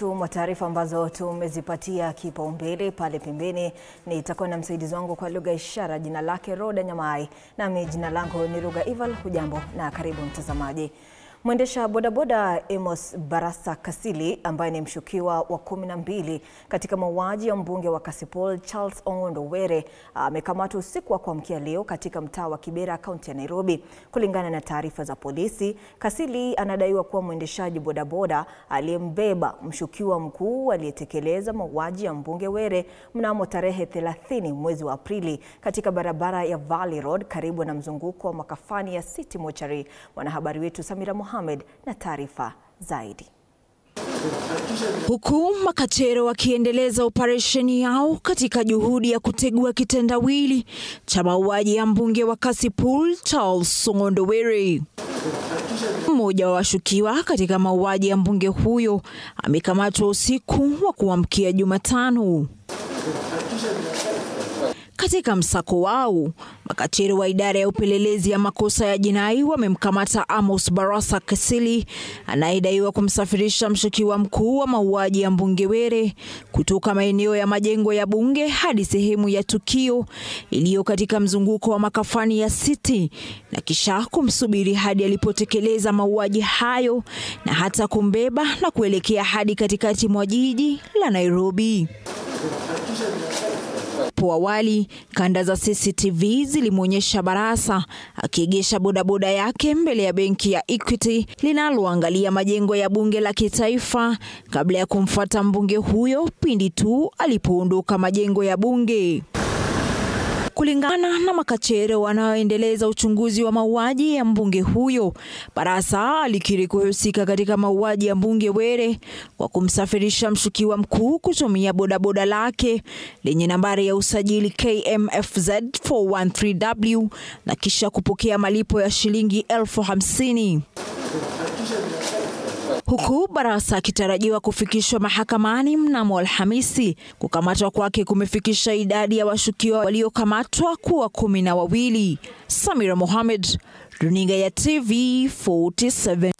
tu mwa taarifa ambazo tumezipatia kipaumbele pale pembeni. Nitakuwa na msaidizi wangu kwa lugha ishara, jina lake Roda Nyamai, nami jina langu ni Ruga Ival. Hujambo na karibu mtazamaji. Mwendesha bodaboda Amos Barasa Kasili ambaye ni mshukiwa wa 12 katika mauaji ya mbunge wa Kasipul Charles Ong'ondo Were amekamatwa usiku wa kuamkia leo katika mtaa wa Kibera, kaunti ya Nairobi. Kulingana na taarifa za polisi, Kasili anadaiwa kuwa mwendeshaji bodaboda aliyembeba mshukiwa mkuu aliyetekeleza mauaji ya mbunge Were mnamo tarehe 30 mwezi wa Aprili katika barabara ya Valley Road karibu na mzunguko wa makafani ya City Mortuary. Mwanahabari wetu Samira Mohamed na taarifa zaidi. Huku makachero wakiendeleza operesheni yao katika juhudi ya kutegua kitendawili cha mauaji ya mbunge wa Kasipul Charles Ong'ondo Were. Mmoja wa washukiwa katika mauaji ya mbunge huyo amekamatwa usiku wa kuamkia Jumatano. Katika msako wao, makachero wa idara ya upelelezi ya makosa ya jinai wamemkamata Amos Barasa Kasili anayedaiwa kumsafirisha mshukiwa mkuu wa mauaji ya mbunge Were kutoka maeneo ya majengo ya bunge hadi sehemu ya tukio iliyo katika mzunguko wa makafani ya City, na kisha kumsubiri hadi alipotekeleza mauaji hayo na hata kumbeba na kuelekea hadi katikati mwa jiji la Nairobi. Hapo awali, kanda za CCTV zilimwonyesha Barasa akiegesha bodaboda yake mbele ya benki ya Equity linaloangalia majengo ya bunge la kitaifa kabla ya kumfuata mbunge huyo pindi tu alipoondoka majengo ya bunge. Kulingana na makachero wanaoendeleza uchunguzi wa mauaji ya mbunge huyo, Barasa alikiri kuhusika katika mauaji ya mbunge Were kwa kumsafirisha mshukiwa mkuu kutumia bodaboda lake lenye nambari ya usajili KMFZ 413W na kisha kupokea malipo ya shilingi 50,000. Huku Barasa akitarajiwa kufikishwa mahakamani mnamo Alhamisi. Kukamatwa kwake kumefikisha idadi ya washukiwa waliokamatwa kuwa 12. Samira Mohamed, Runinga ya TV 47.